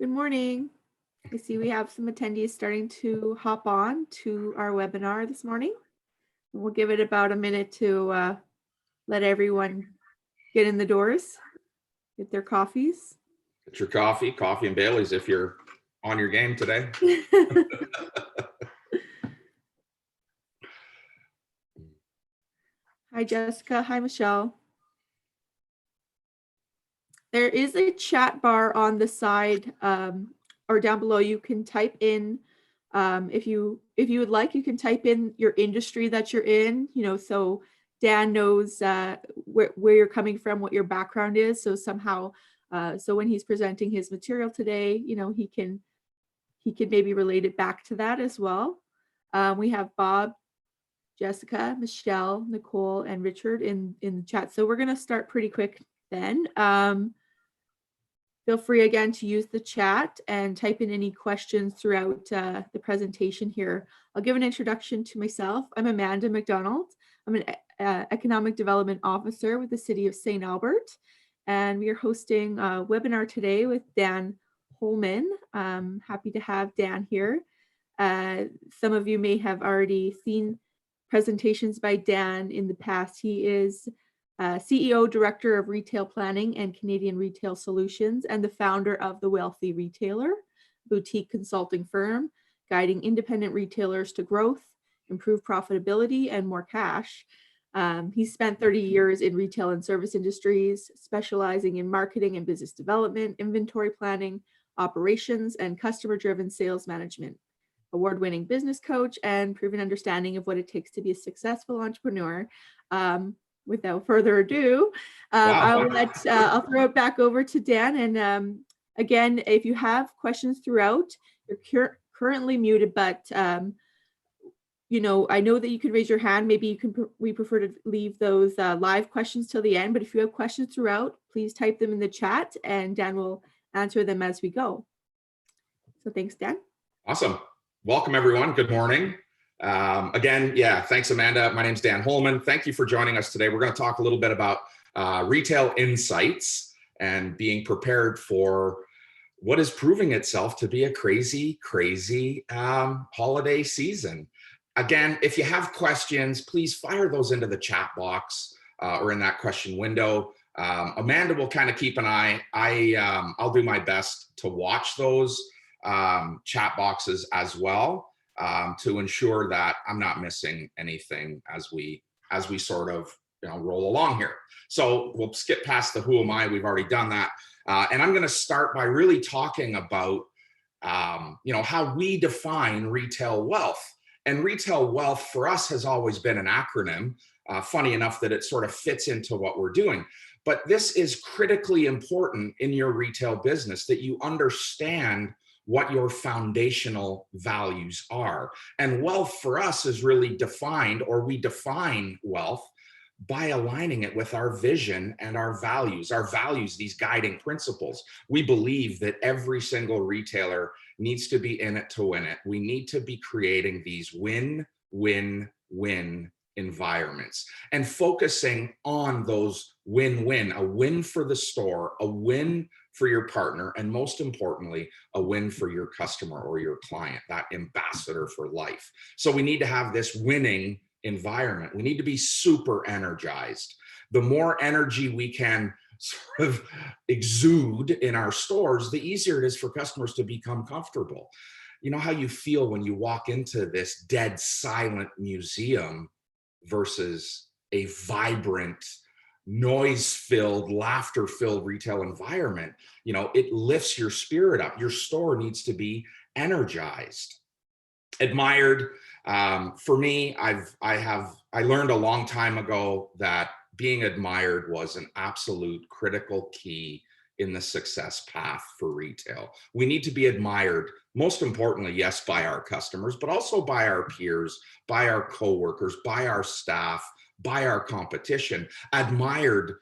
Good morning. I see we have some attendees starting to hop on to our webinar this morning. We'll give it about a minute to let everyone get in the doors, get their coffees. Get your coffee and Bailey's if you're on your game today. Hi, Jessica. Hi, Michelle. There is a chat bar on the side or down below. You can type in, if you would like, you can type in your industry that you're in, so Dan knows where you're coming from, what your background is. So somehow, so when he's presenting his material today, he can maybe relate it back to that as well. We have Bob, Jessica, Michelle, Nicole, and Richard in the chat. So we're going to start pretty quick then. Feel free again to use the chat and type in any questions throughout the presentation here. I'll give an introduction to myself. I'm Amanda McDonald. I'm an Economic Development Officer with the City of St. Albert. And we are hosting a webinar today with Dan Holman. Happy to have Dan here. Some of you may have already seen presentations by Dan in the past. He is CEO, Director of Retail Planning and Canadian Retail Solutions, and the founder of The Wealthy Retailer, boutique consulting firm, guiding independent retailers to growth, improve profitability, and more cash. He spent 30 years in retail and service industries, specializing in marketing and business development, inventory planning, operations, and customer-driven sales management. Award-winning business coach and proven understanding of what it takes to be a successful entrepreneur. Without further ado, Wow. I'll throw it back over to Dan. And again, if you have questions throughout, you're currently muted, but I know that you can raise your hand. Maybe you can. We prefer to leave those live questions till the end. But if you have questions throughout, please type them in the chat, and Dan will answer them as we go. So thanks, Dan. Awesome. Welcome, everyone. Good morning. Again, thanks, Amanda. My name's Dan Holman. Thank you for joining us today. We're going to talk a little bit about retail insights and being prepared for what is proving itself to be a crazy holiday season. Again, if you have questions, please fire those into the chat box or in that question window. Amanda will kind of keep an eye. I'll do my best to watch those chat boxes as well. To ensure that I'm not missing anything as we sort of roll along here. So we'll skip past the who am I. We've already done that, and I'm going to start by really talking about how we define retail wealth. And retail wealth for us has always been an acronym. Funny enough that it sort of fits into what we're doing. But this is critically important in your retail business, that you understand what your foundational values are. And wealth for us is really defined, or we define wealth by aligning it with our vision and our values, these guiding principles. We believe that every single retailer needs to be in it to win it. We need to be creating these win-win-win environments and focusing on those win-win, a win for the store, a win for your partner, and most importantly, a win for your customer or your client, that ambassador for life. So we need to have this winning environment. We need to be super energized. The more energy we can sort of exude in our stores, the easier it is for customers to become comfortable. You know how you feel when you walk into this dead silent museum versus a vibrant, noise-filled, laughter-filled retail environment. It lifts your spirit up. Your store needs to be energized, admired. For me, I learned a long time ago that being admired was an absolute critical key in the success path for retail. We need to be admired, most importantly, yes, by our customers, but also by our peers, by our coworkers, by our staff, by our competition. Admired,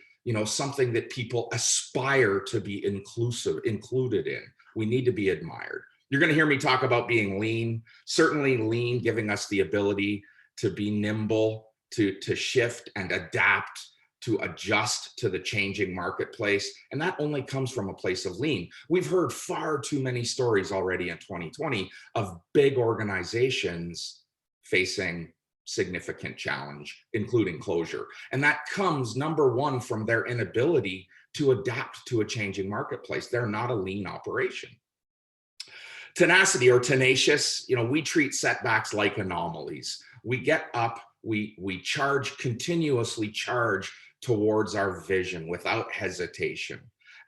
something that people aspire to be included in. We need to be admired. You're going to hear me talk about being lean. Certainly lean, giving us the ability to be nimble, to shift and adapt to adjust to the changing marketplace. And that only comes from a place of lean. We've heard far too many stories already in 2020 of big organizations facing significant challenge, including closure. And that comes, number one, from their inability to adapt to a changing marketplace. They're not a lean operation. Tenacity or tenacious, we treat setbacks like anomalies. We get up, we continuously charge towards our vision without hesitation.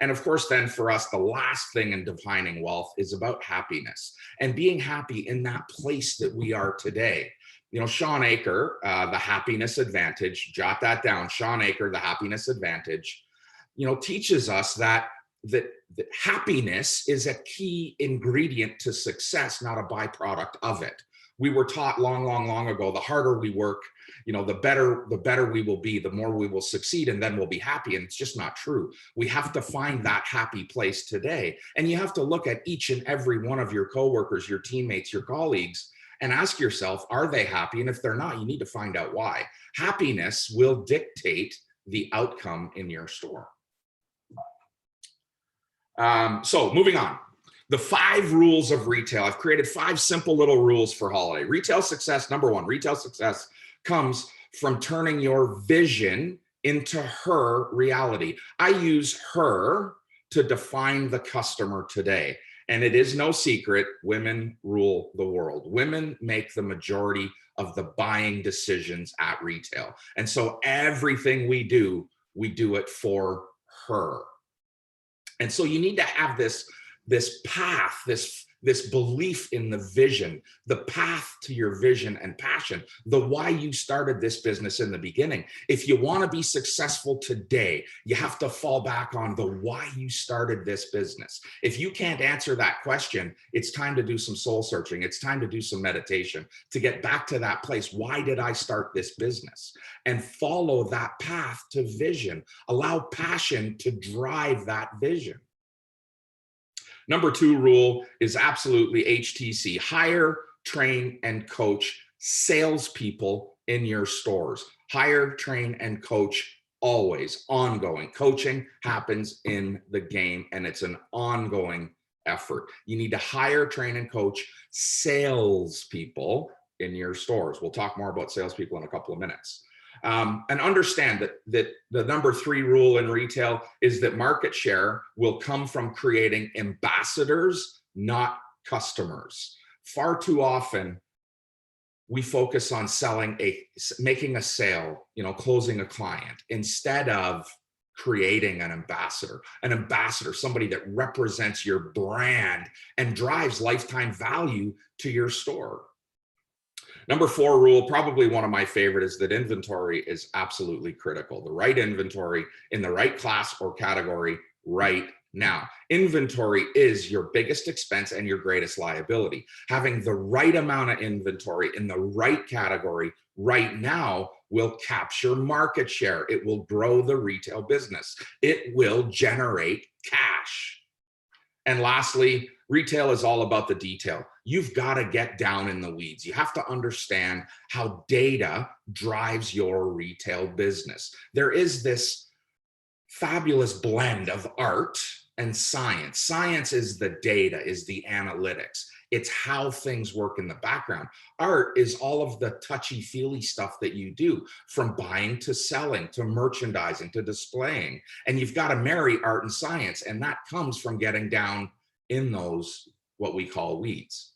And of course, then for us, the last thing in defining wealth is about happiness and being happy in that place that we are today. Sean Aker, The Happiness Advantage, jot that down. Sean Aker, The Happiness Advantage, teaches us that happiness is a key ingredient to success, not a byproduct of it. We were taught long ago, the harder we work, the better we will be, the more we will succeed, and then we'll be happy. And it's just not true. We have to find that happy place today. And you have to look at each and every one of your coworkers, your teammates, your colleagues, and ask yourself, are they happy? And if they're not, you need to find out why. Happiness will dictate the outcome in your store. So moving on, the 5 rules of retail. I've created 5 simple little rules for holiday. Retail success, number 1, retail success comes from turning your vision into her reality. I use her to define the customer today. And it is no secret, women rule the world. Women make the majority of the buying decisions at retail. And so everything we do it for her. And so you need to have this path, this belief in the vision, the path to your vision and passion, the why you started this business in the beginning. If you want to be successful today, you have to fall back on the why you started this business. If you can't answer that question, it's time to do some soul searching. It's time to do some meditation to get back to that place. Why did I start this business? And follow that path to vision. Allow passion to drive that vision. Number 2 rule is absolutely HTC. Hire, train, and coach salespeople in your stores. Hire, train, and coach always, ongoing. Coaching happens in the game, and it's an ongoing effort. You need to hire, train, and coach salespeople in your stores. We'll talk more about salespeople in a couple of minutes. And understand that the number 3 rule in retail is that market share will come from creating ambassadors, not customers. Far too often, we focus on making a sale, closing a client, instead of creating an ambassador, somebody that represents your brand and drives lifetime value to your store. Number 4 rule, probably one of my favorite, is that inventory is absolutely critical. The right inventory in the right class or category right now. Inventory is your biggest expense and your greatest liability. Having the right amount of inventory in the right category right now will capture market share. It will grow the retail business. It will generate cash. And lastly, retail is all about the detail. You've got to get down in the weeds. You have to understand how data drives your retail business. There is this fabulous blend of art and science. Science is the data, is the analytics. It's how things work in the background. Art is all of the touchy-feely stuff that you do, from buying to selling to merchandising to displaying. And you've got to marry art and science, and that comes from getting down in those, what we call, weeds.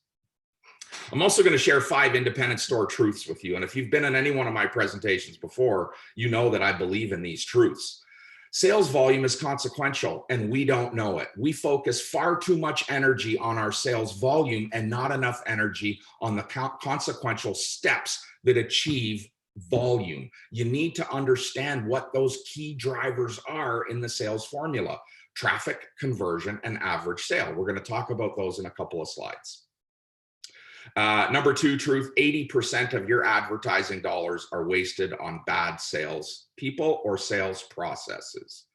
I'm also going to share 5 independent store truths with you. And if you've been in any one of my presentations before, you know that I believe in these truths. Sales volume is consequential, and we don't know it. We focus far too much energy on our sales volume and not enough energy on the consequential steps that achieve volume. You need to understand what those key drivers are in the sales formula: traffic, conversion, and average sale. We're going to talk about those in a couple of slides. Number 2 truth, 80% of your advertising dollars are wasted on bad sales people or sales processes.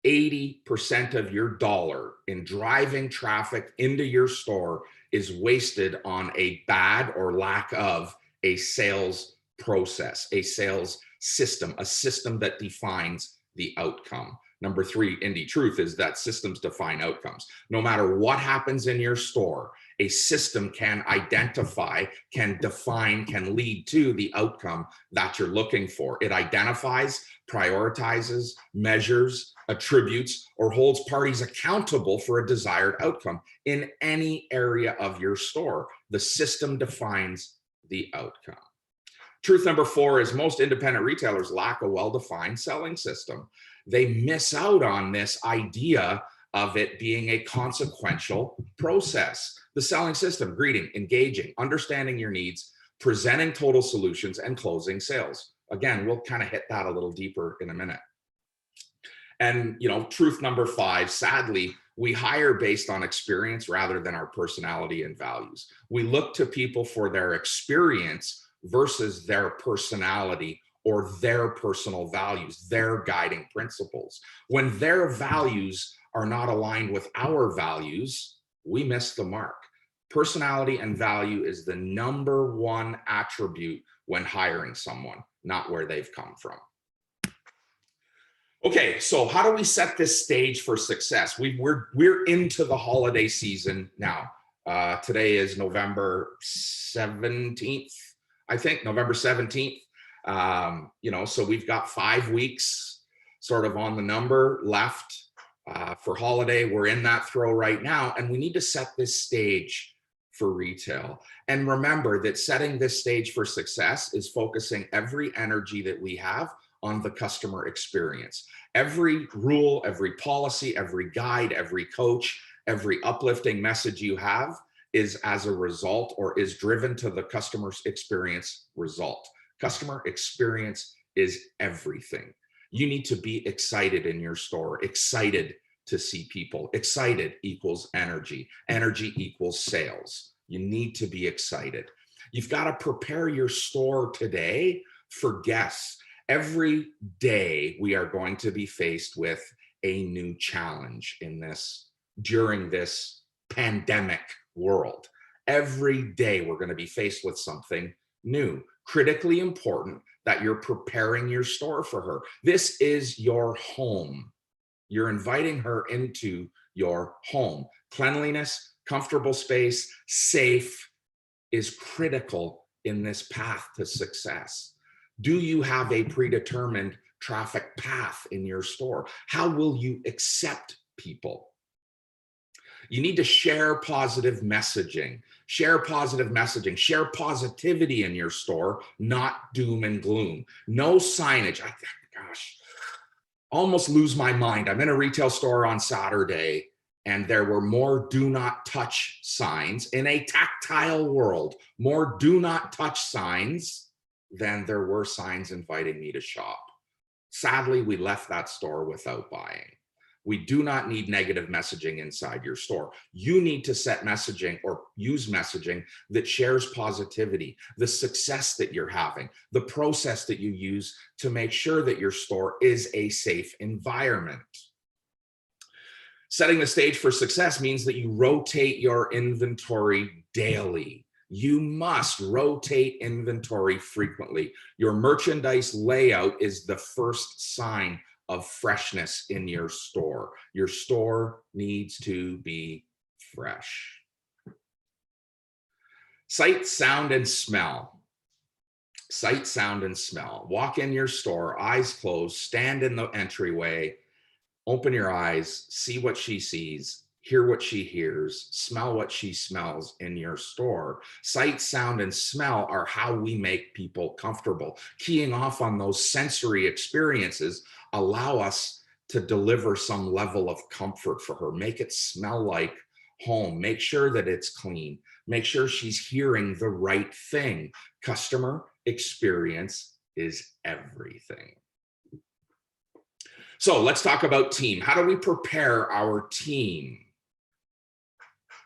80% of your dollar in driving traffic into your store is wasted on a bad or lack of a sales process, a sales system, a system that defines the outcome. Number three, Indie truth, is that systems define outcomes. No matter what happens in your store, a system can identify, can define, can lead to the outcome that you're looking for. It identifies, prioritizes, measures, attributes, or holds parties accountable for a desired outcome in any area of your store. The system defines the outcome. Truth number four is most independent retailers lack a well-defined selling system. They miss out on this idea of it being a consequential process. The selling system: greeting, engaging, understanding your needs, presenting total solutions, and closing sales. Again, we'll kind of hit that a little deeper in a minute. And truth number five, sadly, we hire based on experience rather than our personality and values. We look to people for their experience versus their personality or their personal values, their guiding principles. When their values are not aligned with our values, we miss the mark. Personality and value is the number one attribute when hiring someone, not where they've come from. Okay, so how do we set this stage for success? We're into the holiday season now. Today is November 17th, I think, November 17th. So we've got 5 weeks sort of on the number left for holiday. We're in that throw right now, and we need to set this stage for retail. And remember that setting this stage for success is focusing every energy that we have on the customer experience. Every rule, every policy, every guide, every coach, every uplifting message you have is as a result or is driven to the customer's experience result. Customer experience is everything. You need to be excited in your store, excited to see people. Excited equals energy. Energy equals sales. You need to be excited. You've got to prepare your store today for guests. Every day we are going to be faced with a new challenge during this pandemic world. Every day we're going to be faced with something new. Critically important that you're preparing your store for her. This is your home. You're inviting her into your home. Cleanliness, comfortable space, safe is critical in this path to success. Do you have a predetermined traffic path in your store? How will you accept people? You need to share positive messaging. Share positive messaging. Share positivity in your store, not doom and gloom. No signage. Almost lose my mind. I'm in a retail store on Saturday, and there were more do not touch signs in a tactile world, more do not touch signs than there were signs inviting me to shop. Sadly, we left that store without buying. We do not need negative messaging inside your store. You need to set messaging or use messaging that shares positivity, the success that you're having, the process that you use to make sure that your store is a safe environment. Setting the stage for success means that you rotate your inventory daily. You must rotate inventory frequently. Your merchandise layout is the first sign of freshness in your store. Your store needs to be fresh. Sight, sound, and smell. Sight, sound, and smell. Walk in your store, eyes closed, stand in the entryway, open your eyes, see what she sees, hear what she hears, smell what she smells in your store. Sight, sound, and smell are how we make people comfortable. Keying off on those sensory experiences allow us to deliver some level of comfort for her. Make it smell like home. Make sure that it's clean. Make sure she's hearing the right thing. Customer experience is everything. So let's talk about team. How do we prepare our team?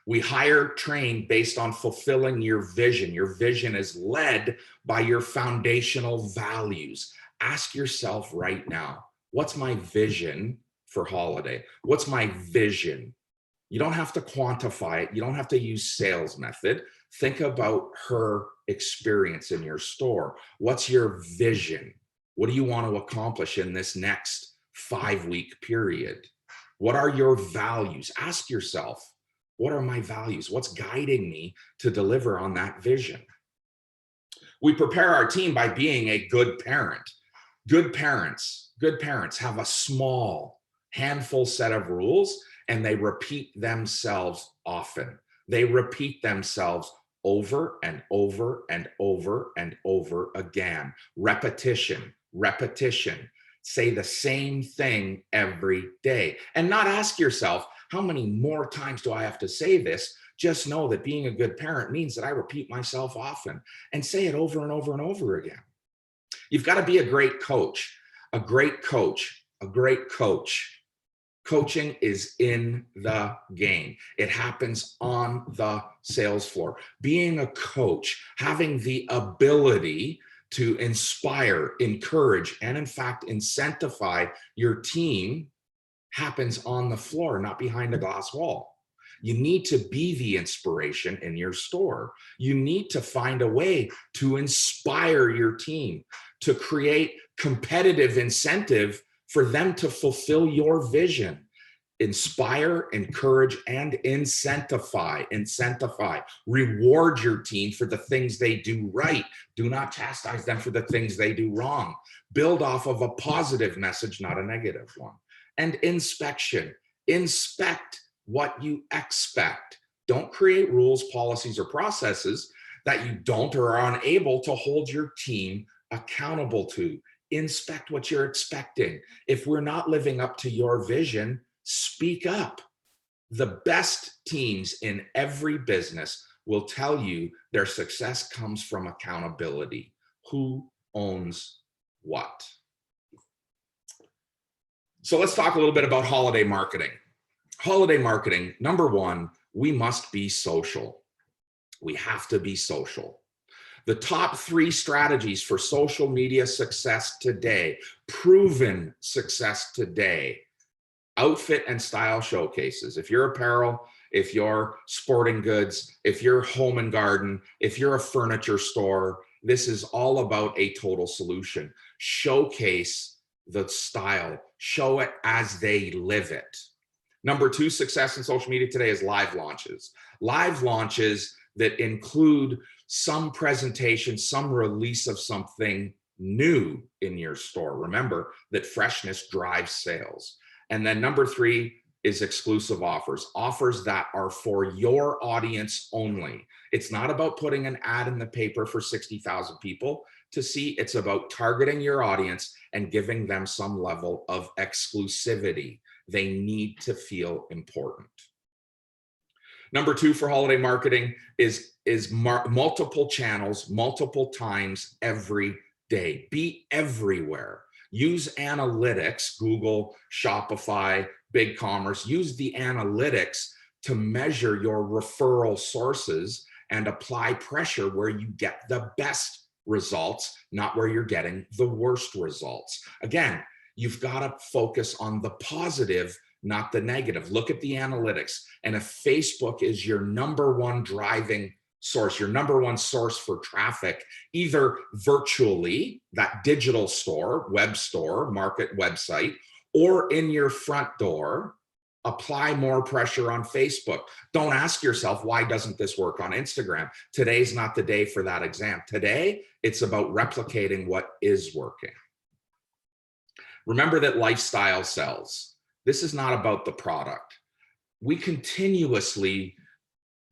We hire, train based on fulfilling your vision. Your vision is led by your foundational values. Ask yourself right now, what's my vision for holiday? What's my vision? You don't have to quantify it. You don't have to use sales method. Think about her experience in your store. What's your vision? What do you want to accomplish in this next 5-week period? What are your values? Ask yourself, what are my values? What's guiding me to deliver on that vision? We prepare our team by being a good parent. Good parents have a small handful set of rules, and they repeat themselves often. They repeat themselves over and over and over and over again. Repetition, repetition. Say the same thing every day. And not ask yourself, how many more times do I have to say this? Just know that being a good parent means that I repeat myself often and say it over and over and over again. You've got to be a great coach, a great coach, a great coach. Coaching is in the game. It happens on the sales floor. Being a coach, having the ability to inspire, encourage, and in fact, incentivize your team happens on the floor, not behind a glass wall. You need to be the inspiration in your store. You need to find a way to inspire your team, to create competitive incentive for them to fulfill your vision. Inspire, encourage, and incentivize. Reward your team for the things they do right. Do not chastise them for the things they do wrong. Build off of a positive message, not a negative one. And inspection. Inspect what you expect. Don't create rules, policies, or processes that you don't or are unable to hold your team accountable to. Inspect what you're expecting. If we're not living up to your vision, speak up. The best teams in every business will tell you their success comes from accountability. Who owns what? So let's talk a little bit about holiday marketing. Holiday marketing, number one, we must be social. We have to be social. The top 3 strategies for social media success today, proven success today: outfit and style showcases. If you're apparel, if you're sporting goods, if you're home and garden, if you're a furniture store, this is all about a total solution. Showcase the style, show it as they live it. Number 2 success in social media today is live launches. Live launches that include some presentation, some release of something new in your store. Remember that freshness drives sales. And then number 3 is exclusive offers, offers that are for your audience only. It's not about putting an ad in the paper for 60,000 people to see. It's about targeting your audience and giving them some level of exclusivity. They need to feel important. Number 2 for holiday marketing is multiple channels, multiple times every day. Be everywhere. Use analytics, Google, Shopify, BigCommerce. Use the analytics to measure your referral sources and apply pressure where you get the best results, not where you're getting the worst results. Again, you've got to focus on the positive, not the negative. Look at the analytics. And if Facebook is your number one driving source, your number one source for traffic, either virtually, that digital store, web store, market website, or in your front door, apply more pressure on Facebook. Don't ask yourself, why doesn't this work on Instagram? Today's not the day for that exam. Today, it's about replicating what is working. Remember that lifestyle sells. This is not about the product. We continuously,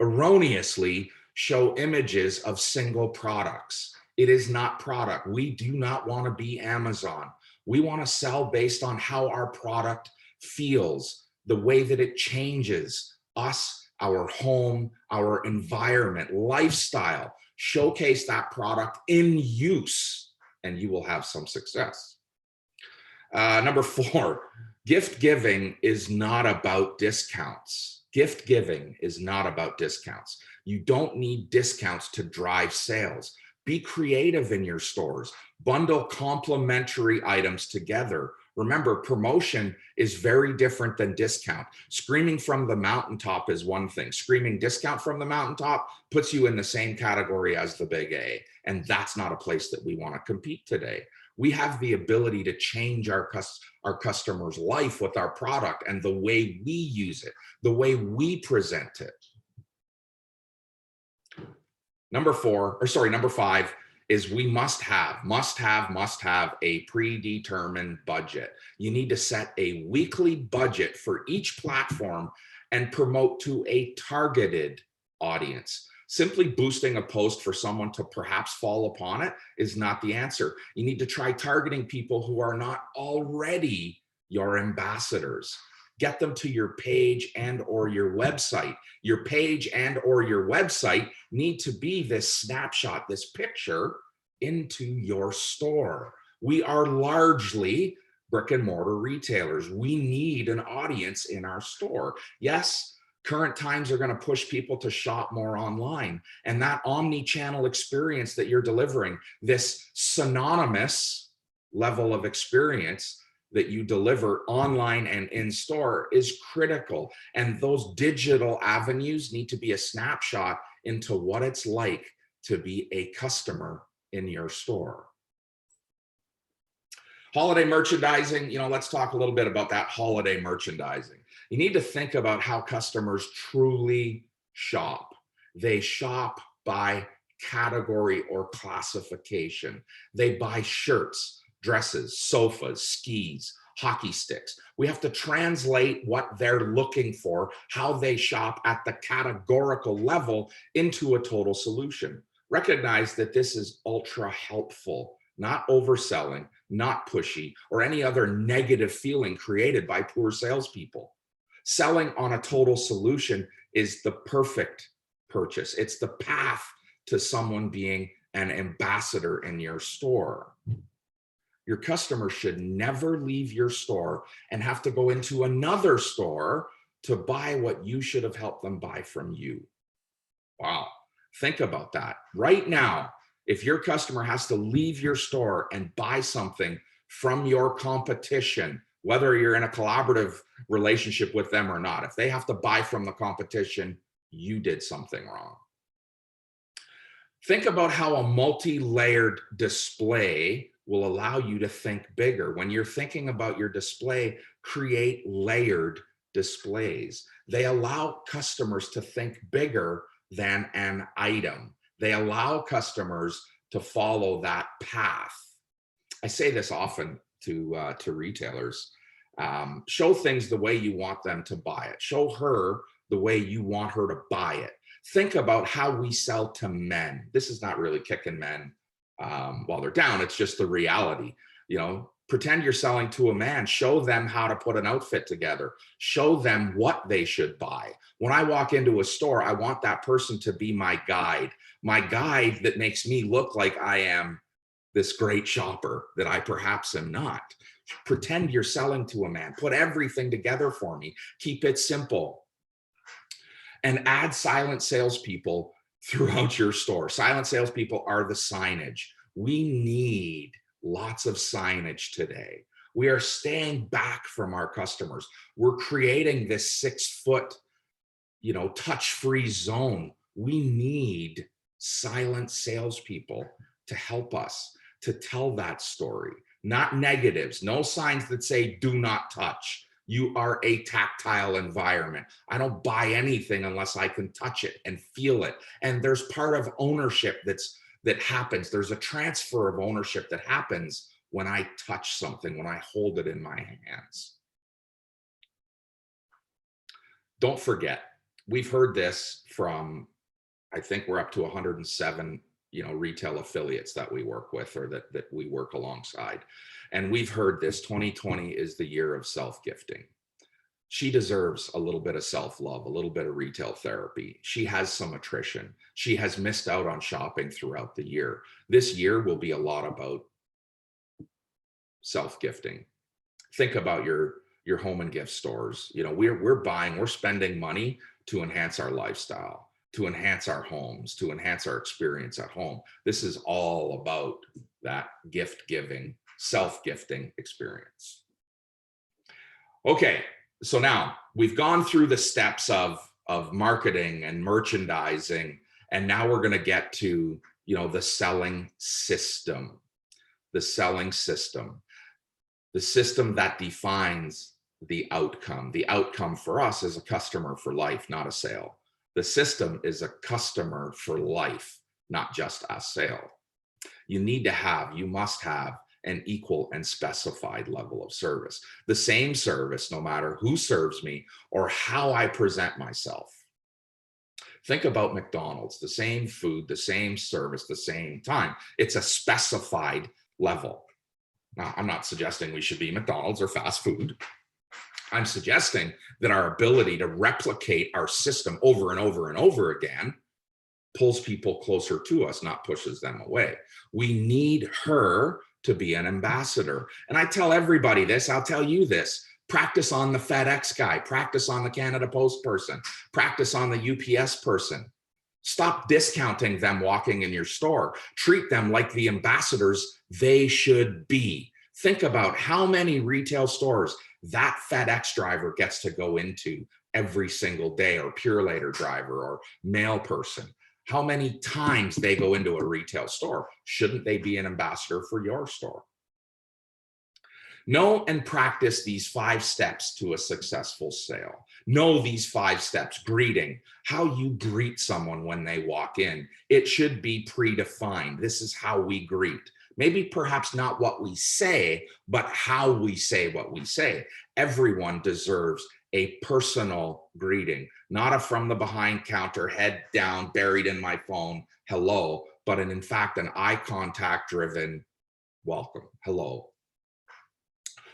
erroneously, show images of single products. It is not product. We do not want to be Amazon. We want to sell based on how our product feels, the way that it changes us, our home, our environment, lifestyle. Showcase that product in use, and you will have some success. Number 4, gift giving is not about discounts. Gift giving is not about discounts. You don't need discounts to drive sales. Be creative in your stores. Bundle complementary items together. Remember, promotion is very different than discount. Screaming from the mountaintop is one thing. Screaming discount from the mountaintop puts you in the same category as the big A. And that's not a place that we want to compete today. We have the ability to change our customer's life with our product and the way we use it, the way we present it. Number 5 is we must have a predetermined budget. You need to set a weekly budget for each platform and promote to a targeted audience. Simply boosting a post for someone to perhaps fall upon it is not the answer. You need to try targeting people who are not already your ambassadors. Get them to your page and or your website. Your page and or your website need to be this snapshot, this picture into your store. We are largely brick and mortar retailers. We need an audience in our store. Yes, current times are going to push people to shop more online, and that omni-channel experience that you're delivering, this synonymous level of experience that you deliver online and in store, is critical. And those digital avenues need to be a snapshot into what it's like to be a customer in your store. Holiday merchandising, let's talk a little bit about that holiday merchandising. You need to think about how customers truly shop. They shop by category or classification. They buy shirts, dresses, sofas, skis, hockey sticks. We have to translate what they're looking for, how they shop at the categorical level, into a total solution. Recognize that this is ultra helpful, not overselling, not pushy, or any other negative feeling created by poor salespeople. Selling on a total solution is the perfect purchase. It's the path to someone being an ambassador in your store. Your customer should never leave your store and have to go into another store to buy what you should have helped them buy from you. Wow, think about that. Right now, if your customer has to leave your store and buy something from your competition, whether you're in a collaborative relationship with them or not, if they have to buy from the competition, you did something wrong. Think about how a multi-layered display will allow you to think bigger. When you're thinking about your display, create layered displays. They allow customers to think bigger than an item. They allow customers to follow that path. I say this often to retailers. Show things the way you want them to buy it. Show her the way you want her to buy it. Think about how we sell to men. This is not really kicking men while they're down. It's just the reality. Pretend you're selling to a man. Show them how to put an outfit together. Show them what they should buy. When I walk into a store, I want that person to be my guide that makes me look like I am this great shopper that I perhaps am not. Pretend you're selling to a man. Put everything together for me. Keep it simple. And add silent salespeople throughout your store. Silent salespeople are the signage. We need lots of signage today. We are staying back from our customers. We're creating this 6-foot, touch-free zone. We need silent salespeople to help us to tell that story. Not negatives, no signs that say do not touch. You are a tactile environment. I don't buy anything unless I can touch it and feel it. And there's part of ownership that happens. There's a transfer of ownership that happens when I touch something, when I hold it in my hands. Don't forget, we've heard this from, I think we're up to 107 retail affiliates that we work with or that we work alongside. And we've heard this, 2020 is the year of self-gifting. She deserves a little bit of self-love, a little bit of retail therapy. She has some attrition. She has missed out on shopping throughout the year. This year will be a lot about self-gifting. Think about your home and gift stores. We're spending money to enhance our lifestyle, to enhance our homes, to enhance our experience at home. This is all about that gift-giving, self-gifting experience. Okay, so now we've gone through the steps of marketing and merchandising, and now we're going to get to, the selling system. the selling system, the system that defines the outcome. The outcome for us is a customer for life, not a sale. The system is a customer for life, not just a sale. You must have an equal and specified level of service. The same service, no matter who serves me or how I present myself. Think about McDonald's, the same food, the same service, the same time. It's a specified level. Now, I'm not suggesting we should be McDonald's or fast food. I'm suggesting that our ability to replicate our system over and over and over again pulls people closer to us, not pushes them away. We need her to be an ambassador. And I tell everybody this, I'll tell you this. Practice on the FedEx guy, practice on the Canada Post person, practice on the UPS person. Stop discounting them walking in your store. Treat them like the ambassadors they should be. Think about how many retail stores that FedEx driver gets to go into every single day, or Pure Later driver or mail person. How many times they go into a retail store. Shouldn't they be an ambassador for your store? Know and practice these 5 steps to a successful sale. Know these 5 steps. Greeting, how you greet someone when they walk in. It should be predefined. This is how we greet. Maybe perhaps not what we say, but how we say what we say. Everyone deserves a personal greeting, not a from the behind counter, head down, buried in my phone, hello, but in fact, an eye contact driven welcome, hello.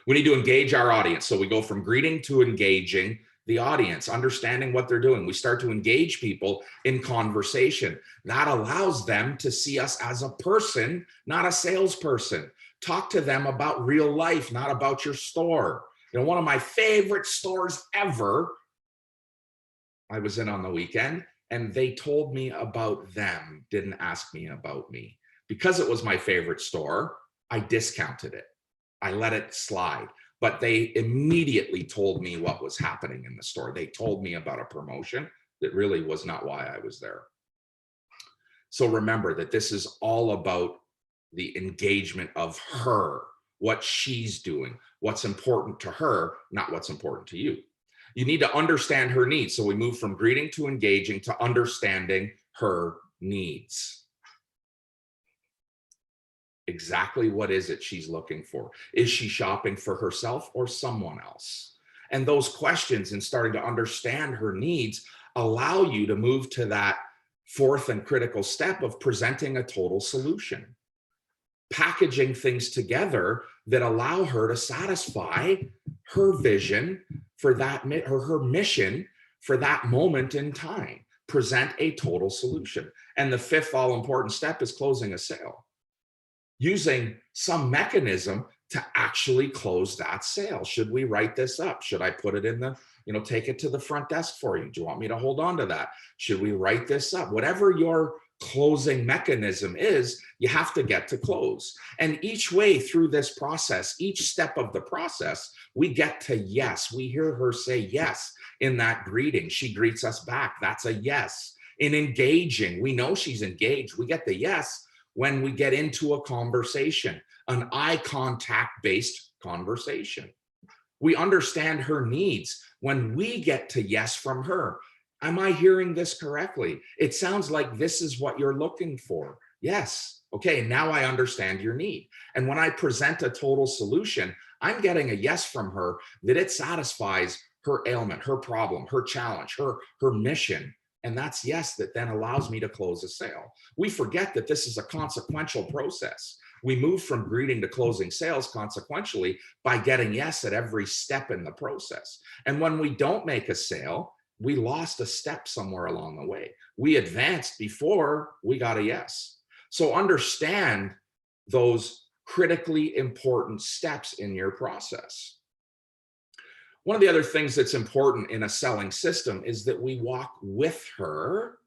We need to engage our audience. So we go from greeting to engaging the audience, understanding what they're doing. We start to engage people in conversation. That allows them to see us as a person, not a salesperson. Talk to them about real life, not about your store. You know, one of my favorite stores ever, I was in on the weekend, and they told me about them, didn't ask me about me. Because it was my favorite store, I discounted it. I let it slide. But they immediately told me what was happening in the store. They told me about a promotion that really was not why I was there. So remember that this is all about the engagement of her, what she's doing, what's important to her, not what's important to you. You need to understand her needs. So we move from greeting to engaging to understanding her needs. Exactly what is it she's looking for? Is she shopping for herself or someone else? And those questions and starting to understand her needs allow you to move to that 4th and critical step of presenting a total solution. Packaging things together that allow her to satisfy her vision for that, or her mission for that moment in time. Present a total solution. And the 5th all important step is closing a sale. Using some mechanism to actually close that sale. Should we write this up? Should I put it in the, take it to the front desk for you? Do you want me to hold on to that? Should we write this up? Whatever your closing mechanism is, you have to get to close. And each way through this process, each step of the process, we get to yes. We hear her say yes in that greeting. She greets us back. That's a yes. In engaging, we know she's engaged. We get the yes when we get into a conversation, an eye contact based conversation. We understand her needs when we get to yes from her. Am I hearing this correctly? It sounds like this is what you're looking for. Yes. Okay, now I understand your need. And when I present a total solution, I'm getting a yes from her that it satisfies her ailment, her problem, her challenge, her mission. And that's yes that then allows me to close a sale. We forget that this is a consequential process. We move from greeting to closing sales consequentially by getting yes at every step in the process. And when we don't make a sale, we lost a step somewhere along the way. We advanced before we got a yes. So understand those critically important steps in your process. One of the other things that's important in a selling system is that we walk with her,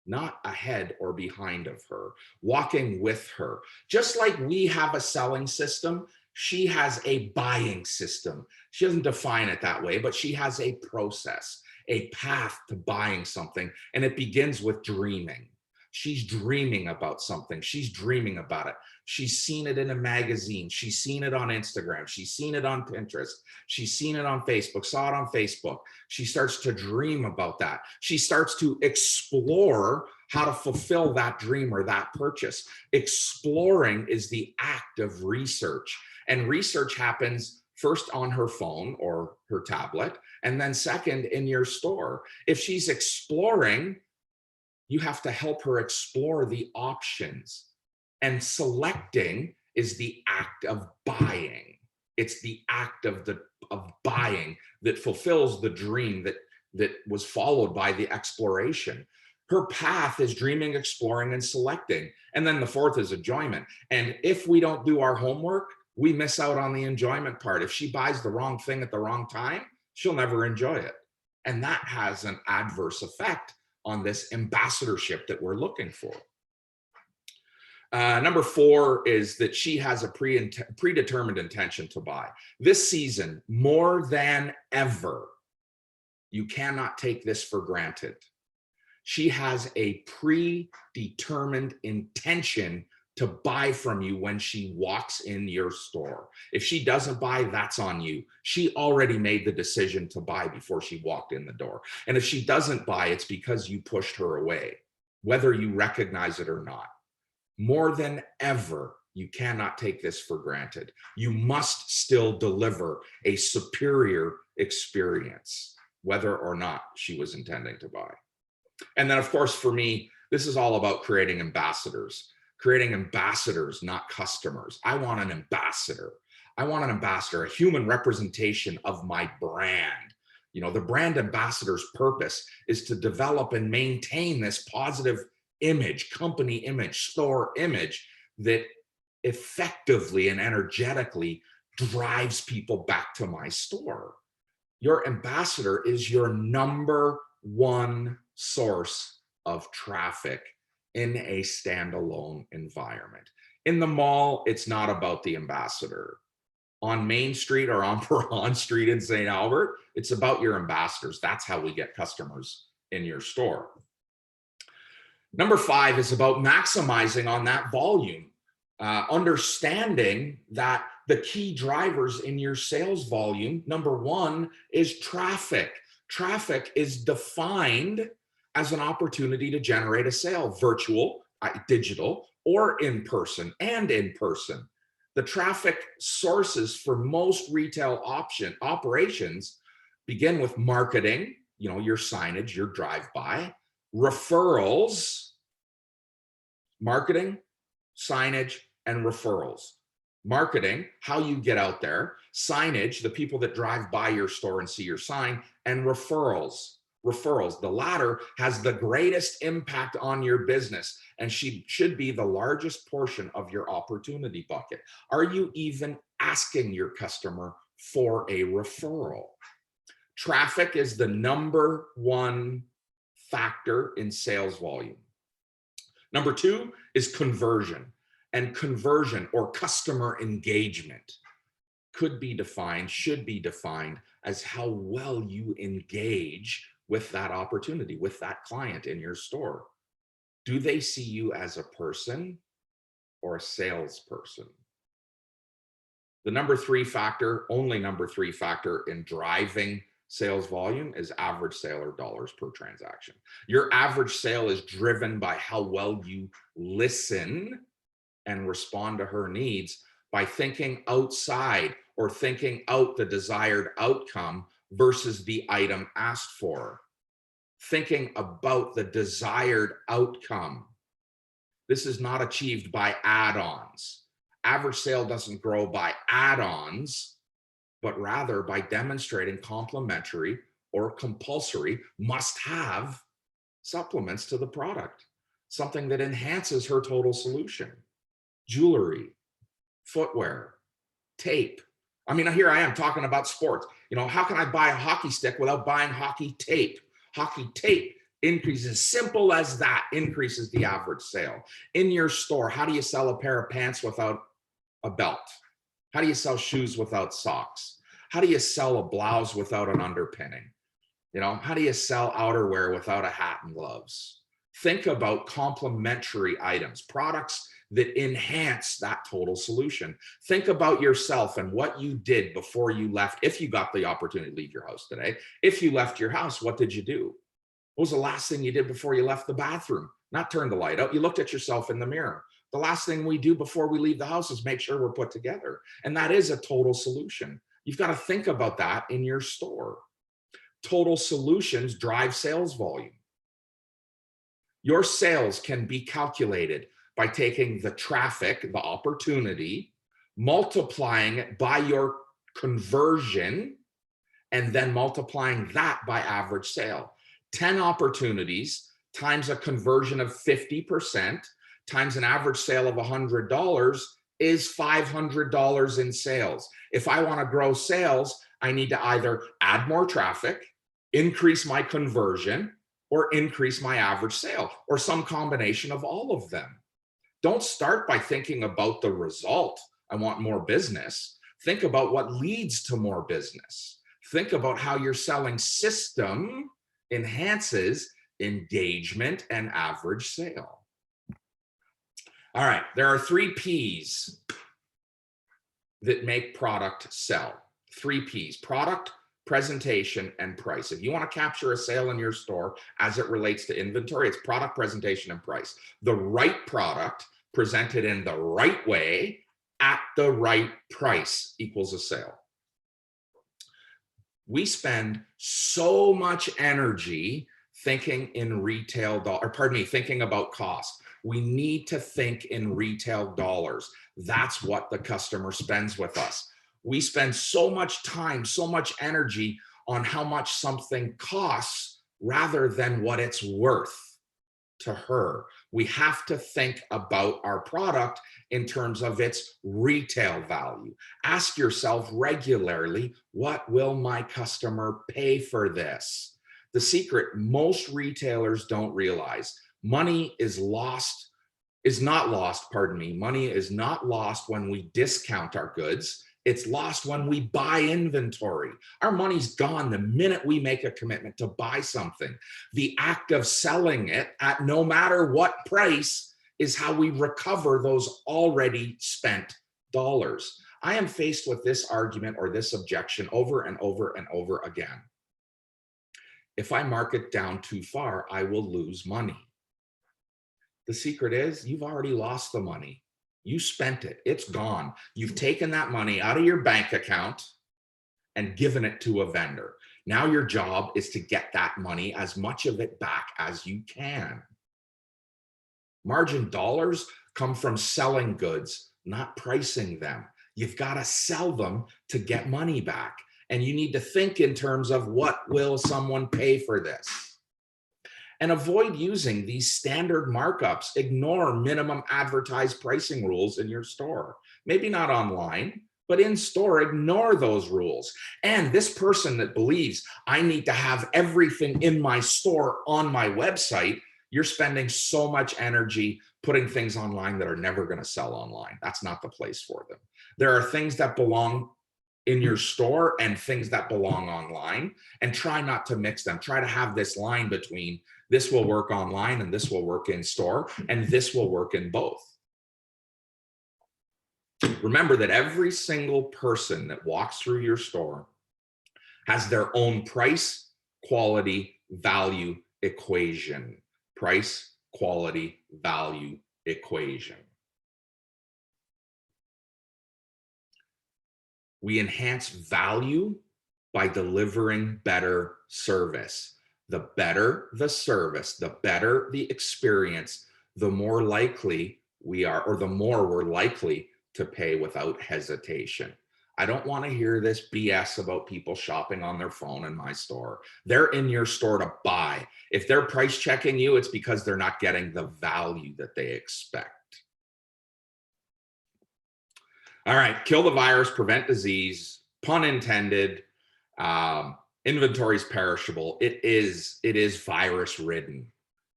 not ahead or behind of her, walking with her. Just like we have a selling system, she has a buying system. She doesn't define it that way, but she has a process, a path to buying something, and it begins with dreaming. She's dreaming about something. She's dreaming about it. She's seen it in a magazine. She's seen it on Instagram. She's seen it on Pinterest. She's seen it on Facebook, saw it on Facebook. She starts to dream about that. She starts to explore how to fulfill that dream or that purchase. Exploring is the act of research, and research happens first on her phone or her tablet, and then second in your store. If she's exploring, you have to help her explore the options. And selecting is the act of buying. It's the act of buying that fulfills the dream that was followed by the exploration. Her path is dreaming, exploring, and selecting. And then the fourth is enjoyment. And if we don't do our homework, we miss out on the enjoyment part. If she buys the wrong thing at the wrong time, she'll never enjoy it. And that has an adverse effect on this ambassadorship that we're looking for. Number 4 is that she has a predetermined intention to buy. This season, more than ever, you cannot take this for granted. She has a predetermined intention to buy from you when she walks in your store. If she doesn't buy, that's on you. She already made the decision to buy before she walked in the door. And if she doesn't buy, it's because you pushed her away, whether you recognize it or not. More than ever, you cannot take this for granted. You must still deliver a superior experience, whether or not she was intending to buy. And then, of course, for me, this is all about creating ambassadors, not customers. I want an ambassador. I want an ambassador, a human representation of my brand. You know, the brand ambassador's purpose is to develop and maintain this positive image, company image, store image that effectively and energetically drives people back to my store. Your ambassador is your number one source of traffic in a standalone environment. In the mall, it's not about the ambassador. On Main Street or on Perron Street in St. Albert, it's about your ambassadors. That's how we get customers in your store. Number 5 is about maximizing on that volume, understanding that the key drivers in your sales volume, number 1 is traffic. Traffic is defined as an opportunity to generate a sale, virtual, digital, or in person and in person. The traffic sources for most retail operations begin with marketing, you know, your signage, your drive-by, referrals, marketing, signage, and referrals. Marketing, how you get out there, signage, the people that drive by your store and see your sign, and referrals. The latter has the greatest impact on your business and should be the largest portion of your opportunity bucket. Are you even asking your customer for a referral? Traffic is the number 1 factor in sales volume. Number 2 is conversion. And conversion or customer engagement should be defined as how well you engage with that opportunity, with that client in your store. Do they see you as a person or a salesperson? The number 3 factor, only number 3 factor in driving sales volume is average sale or dollars per transaction. Your average sale is driven by how well you listen and respond to her needs by thinking outside or thinking out the desired outcome versus the item asked for. Thinking about the desired outcome. This is not achieved by add-ons. Average sale doesn't grow by add-ons, but rather by demonstrating complementary or compulsory must-have supplements to the product, something that enhances her total solution. Jewelry, footwear, tape. I mean, here I am talking about sports. You know, how can I buy a hockey stick without buying hockey tape? Hockey tape increases, simple as that, increases the average sale. In your store, how do you sell a pair of pants without a belt? How do you sell shoes without socks? How do you sell a blouse without an underpinning? You know, how do you sell outerwear without a hat and gloves? Think about complementary items, products that enhance that total solution. Think about yourself and what you did before you left. If you got the opportunity to leave your house today, if you left your house, what did you do? What was the last thing you did before you left the bathroom? Not turn the light out. You looked at yourself in the mirror. The last thing we do before we leave the house is make sure we're put together. And that is a total solution. You've got to think about that in your store. Total solutions drive sales volume. Your sales can be calculated by taking the traffic, the opportunity, multiplying it by your conversion, and then multiplying that by average sale. 10 opportunities times a conversion of 50% times an average sale of $100 is $500 in sales. If I want to grow sales, I need to either add more traffic, increase my conversion, or increase my average sale, or some combination of all of them. Don't start by thinking about the result. I want more business. Think about what leads to more business. Think about how your selling system enhances engagement and average sale. All right, there are 3 P's that make product sell. 3 P's: product, presentation, and price. If you want to capture a sale in your store as it relates to inventory, it's product, presentation, and price. The right product presented in the right way at the right price equals a sale. We spend so much energy thinking in thinking about cost. We need to think in retail dollars. That's what the customer spends with us. We spend so much time, so much energy on how much something costs rather than what it's worth to her. We have to think about our product in terms of its retail value. Ask yourself regularly, what will my customer pay for this? The secret most retailers don't realize, money is not lost when we discount our goods. It's lost when we buy inventory. Our money's gone the minute we make a commitment to buy something. The act of selling it at no matter what price is how we recover those already spent dollars. I am faced with this argument or this objection over and over and over again. If I mark it down too far, I will lose money. The secret is you've already lost the money. You spent it. It's gone. You've taken that money out of your bank account and given it to a vendor. Now your job is to get that money, as much of it back as you can. Margin dollars come from selling goods, not pricing them. You've got to sell them to get money back. And you need to think in terms of what will someone pay for this? And avoid using these standard markups. Ignore minimum advertised pricing rules in your store. Maybe not online, but in store, ignore those rules. And this person that believes I need to have everything in my store on my website, you're spending so much energy putting things online that are never going to sell online. That's not the place for them. There are things that belong in your store and things that belong online, and try not to mix them. Try to have this line between this will work online and this will work in store, and this will work in both. Remember that every single person that walks through your store has their own price, quality, value equation. Price, quality, value equation. We enhance value by delivering better service. The better the service, the better the experience, the more likely we are, or the more we're likely to pay without hesitation. I don't want to hear this BS about people shopping on their phone in my store. They're in your store to buy. If they're price checking you, it's because they're not getting the value that they expect. All right, kill the virus, prevent disease, pun intended. Inventory is perishable. It is virus ridden.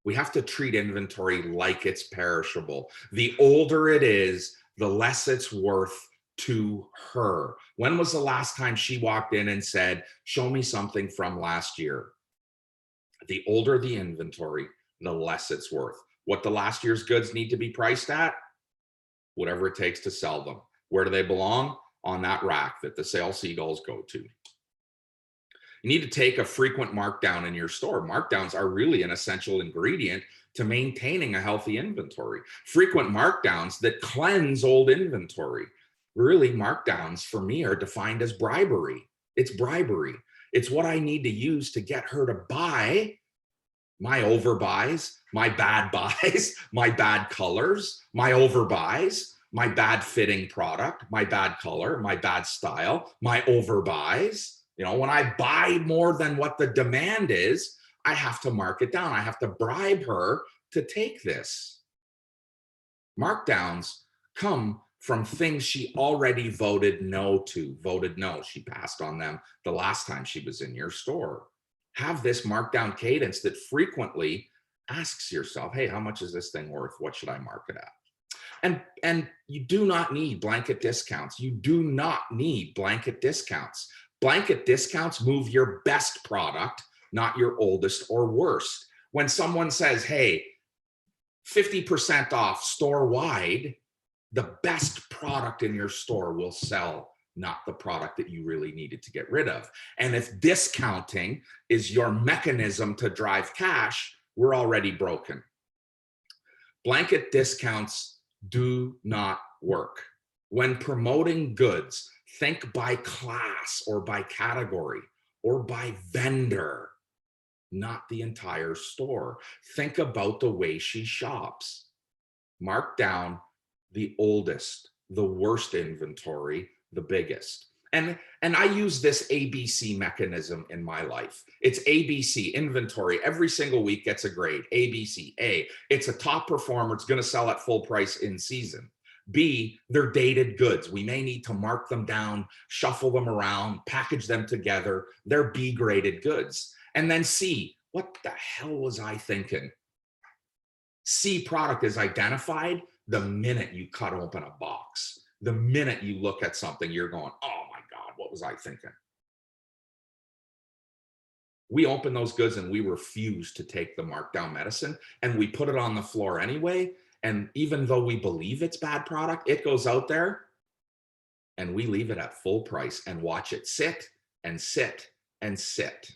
We have to treat inventory like it's perishable. The older it is, the less it's worth to her. When was the last time she walked in and said, show me something from last year? The older the inventory, the less it's worth. What the last year's goods need to be priced at? Whatever it takes to sell them. Where do they belong? On that rack that the sale seagulls go to. You need to take a frequent markdown in your store. Markdowns are really an essential ingredient to maintaining a healthy inventory. Frequent markdowns that cleanse old inventory. Really, markdowns for me are defined as bribery. It's bribery. It's what I need to use to get her to buy my overbuys, my bad buys, my bad colors, my overbuys, my bad fitting product, my bad color, my bad style, my overbuys. You know, when I buy more than what the demand is, I have to mark it down. I have to bribe her to take this. Markdowns come from things she already voted no to. Voted no. She passed on them the last time she was in your store. Have this markdown cadence that frequently asks yourself, hey, how much is this thing worth? What should I mark it at? And you do not need blanket discounts. You do not need blanket discounts. Blanket discounts move your best product, not your oldest or worst. When someone says, hey, 50% off store wide, the best product in your store will sell, not the product that you really needed to get rid of. And if discounting is your mechanism to drive cash, we're already broken. Blanket discounts do not work. When promoting goods, think by class or by category or by vendor, not the entire store. Think about the way she shops. Mark down the oldest, the worst inventory, the biggest. And I use this ABC mechanism in my life. It's ABC, inventory. Every single week gets a grade. ABC, A. It's a top performer. It's going to sell at full price in season. B, they're dated goods. We may need to mark them down, shuffle them around, package them together. They're B graded goods. And then C, what the hell was I thinking? C product is identified the minute you cut open a box. The minute you look at something, you're going, oh my God, what was I thinking? We open those goods and we refuse to take the markdown medicine and we put it on the floor anyway. And even though we believe it's bad product, it goes out there and we leave it at full price and watch it sit and sit and sit.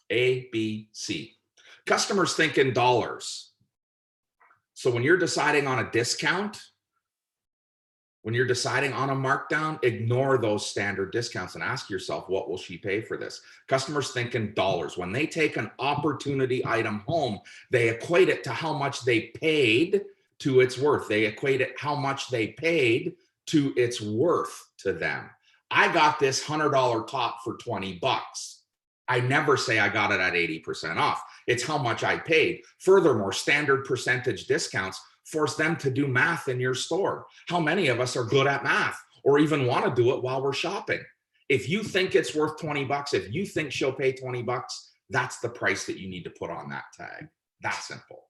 A, B, C. Customers think in dollars. So when you're deciding on a discount, when you're deciding on a markdown, ignore those standard discounts and ask yourself, what will she pay for this? Customers think in dollars. When they take an opportunity item home, they equate it to how much they paid to its worth. They equate it how much they paid to its worth to them. I got this $100 top for 20 bucks. I never say I got it at 80% off. It's how much I paid. Furthermore, standard percentage discounts force them to do math in your store. How many of us are good at math or even want to do it while we're shopping? If you think it's worth 20 bucks, if you think she'll pay 20 bucks, that's the price that you need to put on that tag. That simple.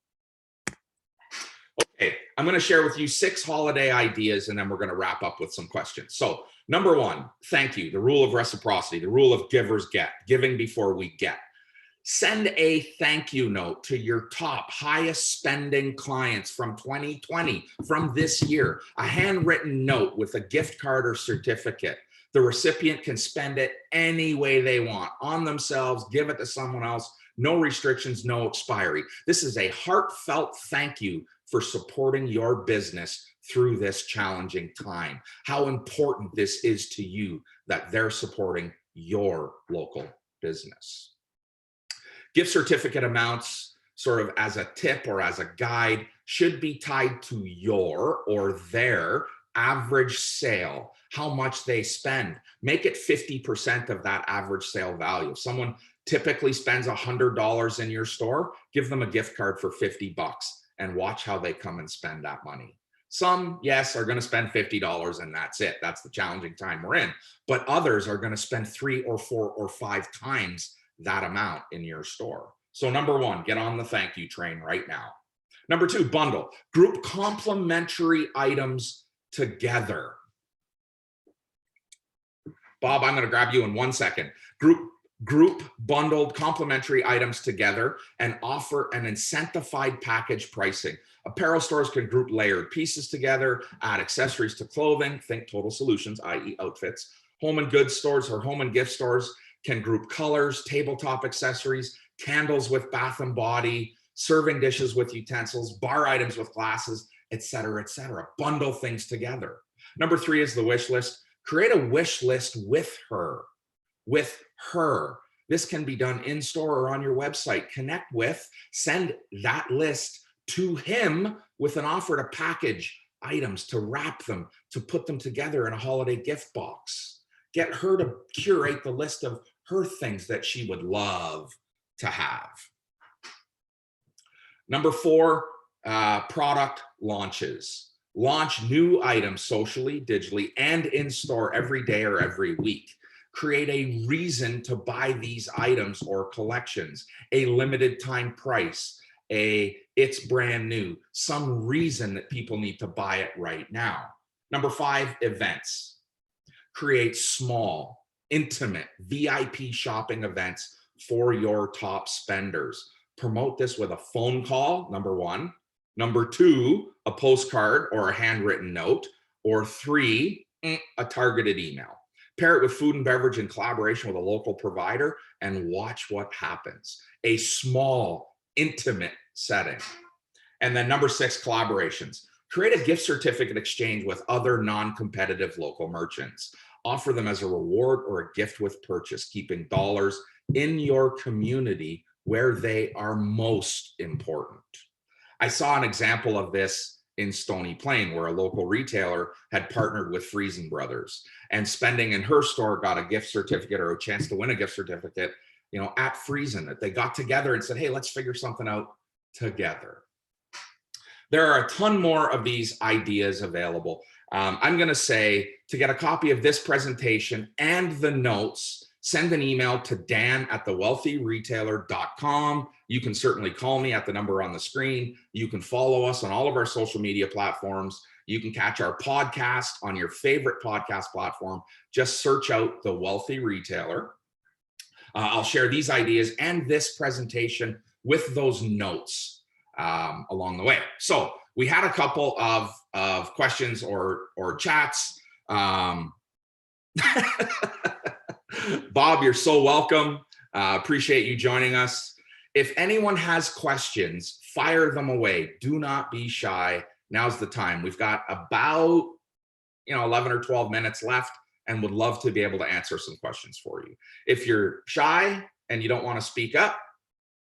Okay, I'm going to share with you 6 holiday ideas and then we're going to wrap up with some questions. So number 1, thank you. The rule of reciprocity, the rule of givers get, giving before we get. Send a thank you note to your top highest spending clients from 2020, from this year, a handwritten note with a gift card or certificate. The recipient can spend it any way they want, on themselves, give it to someone else, no restrictions, no expiry. This is a heartfelt thank you for supporting your business through this challenging time. How important this is to you that they're supporting your local business. Gift certificate amounts, sort of as a tip or as a guide, should be tied to your or their average sale, how much they spend. Make it 50% of that average sale value. If someone typically spends $100 in your store, give them a gift card for 50 bucks and watch how they come and spend that money. Some, yes, are going to spend $50 and that's it. That's the challenging time we're in. But others are going to spend 3 or 4 or 5 times that amount in your store. So number 1, get on the thank you train right now. Number 2, bundle. Group complementary items together. Bob, I'm going to grab you in 1 second. Group Group bundled complementary items together and offer an incentivized package pricing. Apparel stores can group layered pieces together, add accessories to clothing, think total solutions, i.e. outfits. Home and goods stores or home and gift stores can group colors, tabletop accessories, candles with bath and body, serving dishes with utensils, bar items with glasses, etc., etc. Bundle things together. Number 3 is the wish list. Create a wish list with her. With her. This can be done in store or on your website. Connect with, send that list to him with an offer to package items, to wrap them, to put them together in a holiday gift box. Get her to curate the list of her things that she would love to have. Number 4, product launches. Launch new items socially, digitally, and in store every day or every week. Create a reason to buy these items or collections, a limited time price, it's brand new, some reason that people need to buy it right now. Number 5, events. Create small, intimate, VIP shopping events for your top spenders. Promote this with a phone call, number 1. Number 2, a postcard or a handwritten note. Or 3, a targeted email. Pair it with food and beverage in collaboration with a local provider and watch what happens. A small, intimate setting. And then number 6, collaborations. Create a gift certificate exchange with other non-competitive local merchants. Offer them as a reward or a gift with purchase, keeping dollars in your community where they are most important. I saw an example of this in Stony Plain, where a local retailer had partnered with Friesen Brothers, and spending in her store got a gift certificate or a chance to win a gift certificate, at Friesen, that they got together and said, hey, let's figure something out together. There are a ton more of these ideas available. I'm going to say, to get a copy of this presentation and the notes, send an email to dan@thewealthyretailer.com. You can certainly call me at the number on the screen. You can follow us on all of our social media platforms. You can catch our podcast on your favorite podcast platform. Just search out The Wealthy Retailer. I'll share these ideas and this presentation with those notes along the way. So we had a couple of questions or chats. Bob, you're so welcome. Appreciate you joining us. If anyone has questions, fire them away. Do not be shy. Now's the time. We've got about 11 or 12 minutes left and would love to be able to answer some questions for you. If you're shy and you don't want to speak up,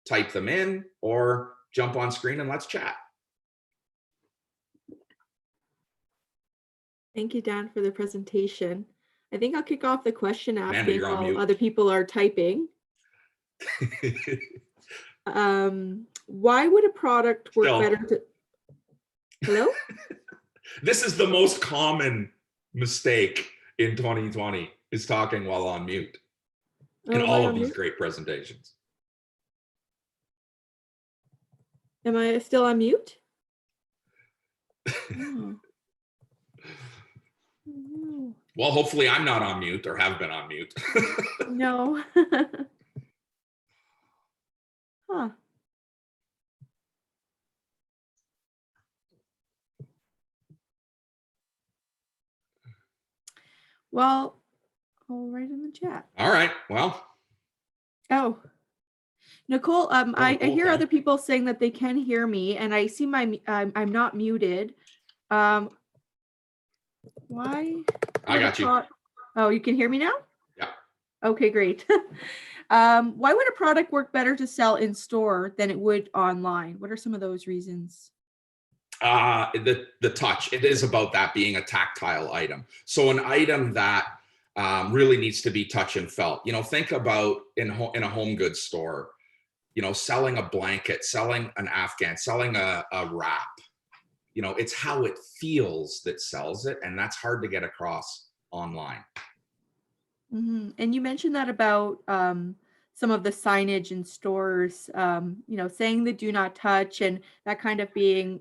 type them in or jump on screen and let's chat. Thank you, Dan, for the presentation. I think I'll kick off the question Amanda, asking you're on while mute. other people are typing. Why would a product work better to... Hello? This is the most common mistake in 2020, is talking while on mute in all of these great presentations. Am I still on mute? Oh. Well, hopefully I'm not on mute or have been on mute. No. Huh. Well, I'll write in the chat. All right. Well. Oh. Nicole, I hear other people saying that they can hear me, and I see I'm not muted. Why? I got you. Oh, you can hear me now? Yeah. Okay, great. Why would a product work better to sell in store than it would online? What are some of those reasons? The touch. It is about that being a tactile item. So an item that really needs to be touch and felt. Think about in a home goods store, selling a blanket, selling an Afghan, selling a wrap. It's how it feels that sells it, and that's hard to get across online. Mm-hmm. And you mentioned that about some of the signage in stores, saying the do not touch, and that kind of being,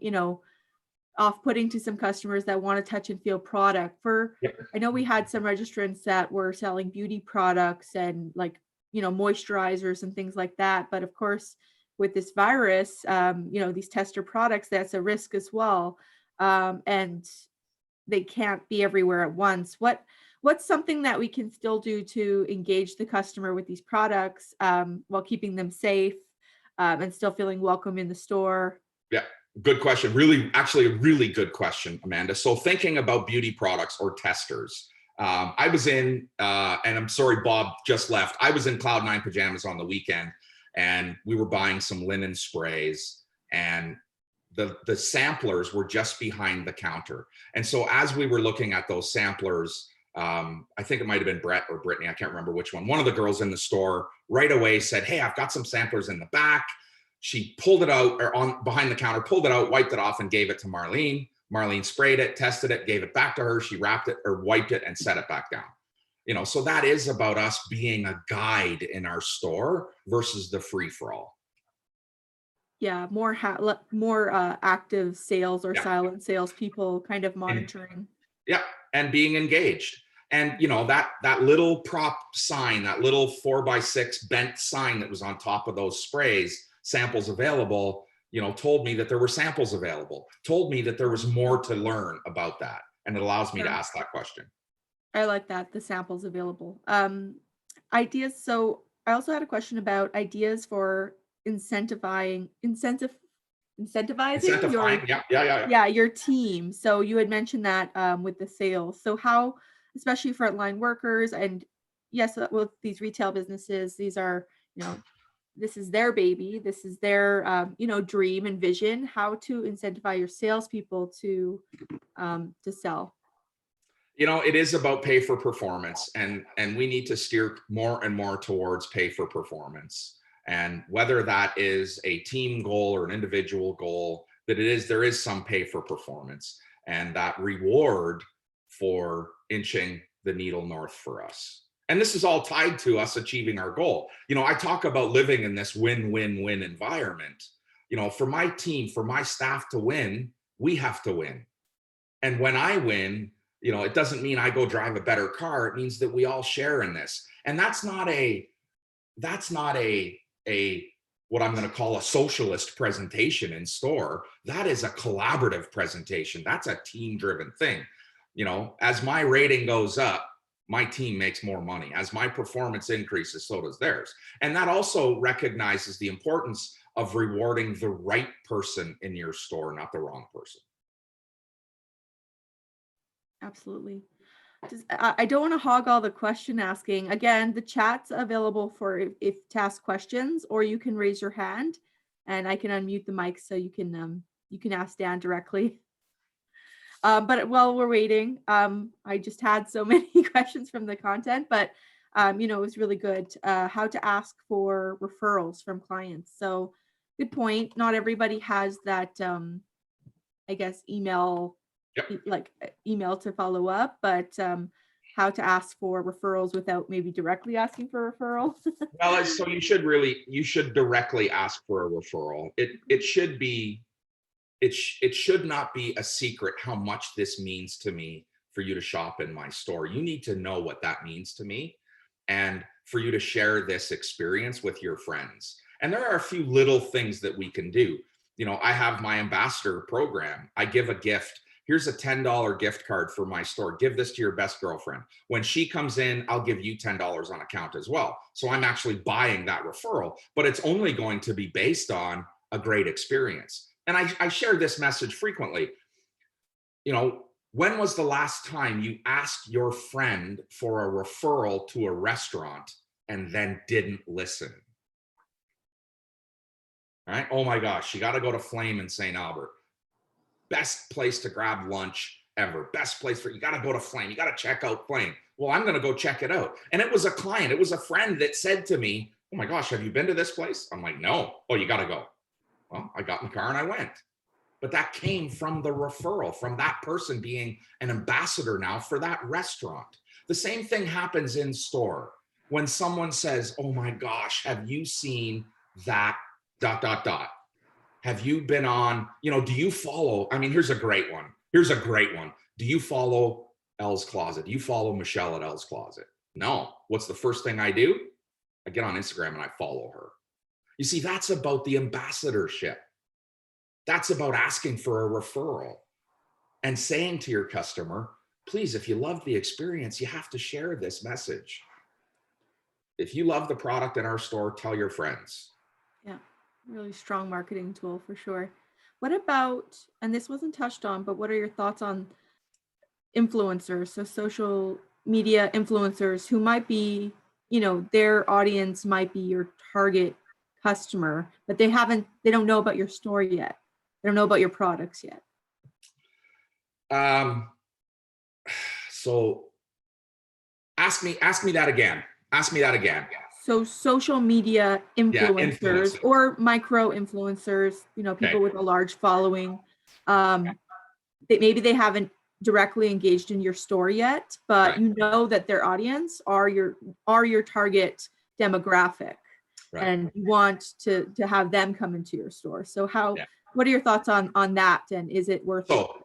off-putting to some customers that want to touch and feel product. I know we had some registrants that were selling beauty products and like moisturizers and things like that. But of course, with this virus, these tester products, that's a risk as well. And they can't be everywhere at once. What's something that we can still do to engage the customer with these products while keeping them safe and still feeling welcome in the store? Yeah, good question. Really, actually, a really good question, Amanda. So, thinking about beauty products or testers, I was in, and I'm sorry, Bob just left. I was in Cloud9 pajamas on the weekend, and we were buying some linen sprays, and the samplers were just behind the counter. And so, as we were looking at those samplers, I think it might have been Brett or Brittany, I can't remember which one. One of the girls in the store right away said, "Hey, I've got some samplers in the back." She pulled it out, or on behind the counter, pulled it out, wiped it off, and gave it to Marlene. Marlene sprayed it, tested it, gave it back to her. She wrapped it or wiped it and set it back down. So that is about us being a guide in our store versus the free for all. Yeah, more active sales or Yeah. silent sales people kind of And monitoring. yeah, and being engaged. And that little prop sign, that little 4x6 bent sign that was on top of those sprays, samples available, told me that there were samples available, told me that there was more to learn about that. And it allows me to Yeah, ask that question. I like that, the samples available. Ideas. So I also had a question about ideas for incentivizing your Incentifying. Yeah, yeah, yeah, yeah. yeah, your team. So you had mentioned that with the sales. So how, especially frontline workers, and yes, with these retail businesses, these are, this is their baby, this is their, dream and vision. How to incentivize your salespeople to sell. It is about pay for performance, and we need to steer more and more towards pay for performance. And whether that is a team goal or an individual goal, there is some pay for performance, and that reward for inching the needle north for us. And this is all tied to us achieving our goal. I talk about living in this win-win-win environment. For my team, for my staff to win, we have to win. And when I win, it doesn't mean I go drive a better car. It means that we all share in this. And that's not a what I'm going to call a socialist presentation in store. That is a collaborative presentation. That's a team driven thing. As my rating goes up, my team makes more money. As my performance increases, so does theirs. And that also recognizes the importance of rewarding the right person in your store, not the wrong person. Absolutely. I don't want to hog all the question asking. Again, the chat's available for if to ask questions, or you can raise your hand and I can unmute the mic so you can ask Dan directly. But while we're waiting, I just had so many questions from the content, but it was really good. How to ask for referrals from clients. So good point. Not everybody has that, I guess, email to follow up, but how to ask for referrals without maybe directly asking for referrals. Well, so you should directly ask for a referral. It should not be a secret how much this means to me for you to shop in my store. You need to know what that means to me, and for you to share this experience with your friends. And there are a few little things that we can do. I have my ambassador program. I give a gift. Here's a $10 gift card for my store. Give this to your best girlfriend. When she comes in, I'll give you $10 on account as well. So I'm actually buying that referral, but it's only going to be based on a great experience. And I share this message frequently. When was the last time you asked your friend for a referral to a restaurant and then didn't listen? All right. Oh my gosh, you got to go to Flame in St. Albert. Best place to grab lunch ever. Best place you got to go to Flame. You got to check out Flame. Well, I'm going to go check it out. And it was a client, it was a friend that said to me, "Oh my gosh, have you been to this place?" I'm like, "No." "Oh, you got to go." Well, I got in the car and I went. But that came from the referral, from that person being an ambassador now for that restaurant. The same thing happens in store. When someone says, "Oh my gosh, have you seen that ... Have you been on, do you follow?" I mean, here's a great one. Do you follow Elle's Closet? Do you follow Michelle at Elle's Closet? No. What's the first thing I do? I get on Instagram and I follow her. You see, that's about the ambassadorship. That's about asking for a referral and saying to your customer, please, if you love the experience, you have to share this message. If you love the product in our store, tell your friends. Yeah, really strong marketing tool for sure. What about, and this wasn't touched on, but what are your thoughts on influencers, so social media influencers who might be, their audience might be your target customer, but they don't know about your store yet. They don't know about your products yet. So ask me that again. Ask me that again. So social media Yeah, influencers influencers. or micro influencers, people Okay. with a large following, maybe they haven't directly engaged in your store yet, but Right. you know that their audience are your target demographic, Right. and you want to have them come into your store. So Yeah. what are your thoughts on that? And is it worth it? So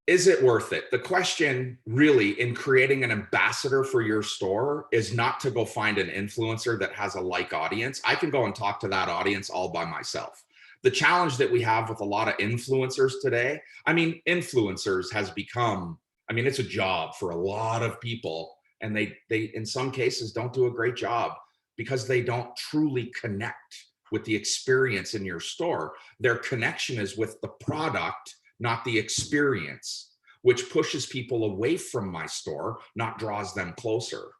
is it worth it? The question really in creating an ambassador for your store is not to go find an influencer that has a like audience. I can go and talk to that audience all by myself. The challenge that we have with a lot of influencers today, influencers has become, it's a job for a lot of people. And they in some cases don't do a great job because they don't truly connect with the experience in your store. Their connection is with the product, not the experience, which pushes people away from my store, not draws them closer.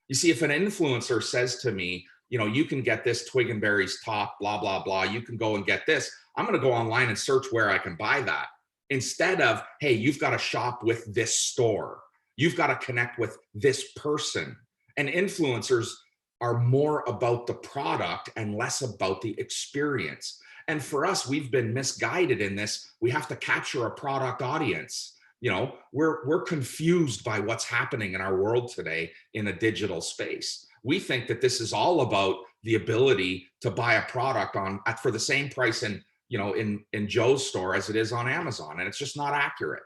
You see, if an influencer says to me, you can get this Twig and Berries top, blah, blah, blah, you can go and get this, I'm going to go online and search where I can buy that. Instead of, hey, you've got to shop with this store. You've got to connect with this person. And influencers are more about the product and less about the experience. And for us, we've been misguided in this. We have to capture a product audience. We're confused by what's happening in our world today in a digital space. We think that this is all about the ability to buy a product for the same price in Joe's store as it is on Amazon. And it's just not accurate.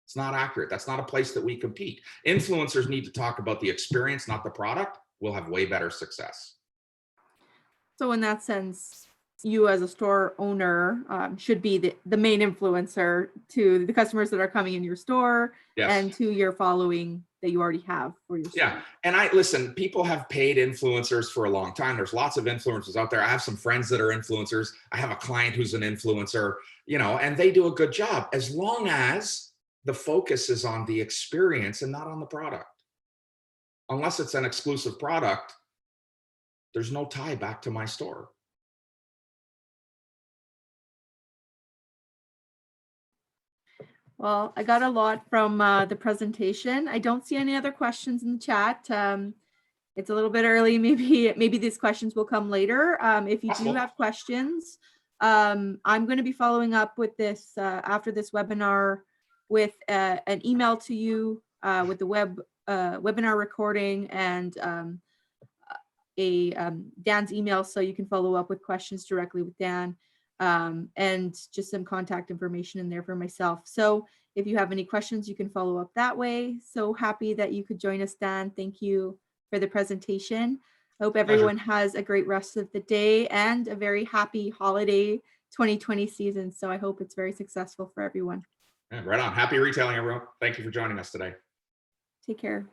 It's not accurate. That's not a place that we compete. Influencers need to talk about the experience, not the product. We'll have way better success. So in that sense, you as a store owner should be the main influencer to the customers that are coming in your store. Yes. And to your following that you already have for your store. Yeah. And listen, people have paid influencers for a long time. There's lots of influencers out there. I have some friends that are influencers. I have a client who's an influencer, and they do a good job as long as the focus is on the experience and not on the product. Unless it's an exclusive product, there's no tie back to my store. Well, I got a lot from the presentation. I don't see any other questions in the chat. It's a little bit early. Maybe these questions will come later. If you do have questions, I'm going to be following up with this after this webinar with an email to you with the webinar recording and Dan's email, so you can follow up with questions directly with Dan. And just some contact information in there for myself. So if you have any questions, you can follow up that way. So happy that you could join us, Dan. Thank you for the presentation. I hope everyone has a great rest of the day and a very happy holiday 2020 season. So I hope it's very successful for everyone. Yeah, right on. Happy retailing, everyone. Thank you for joining us today. Take care.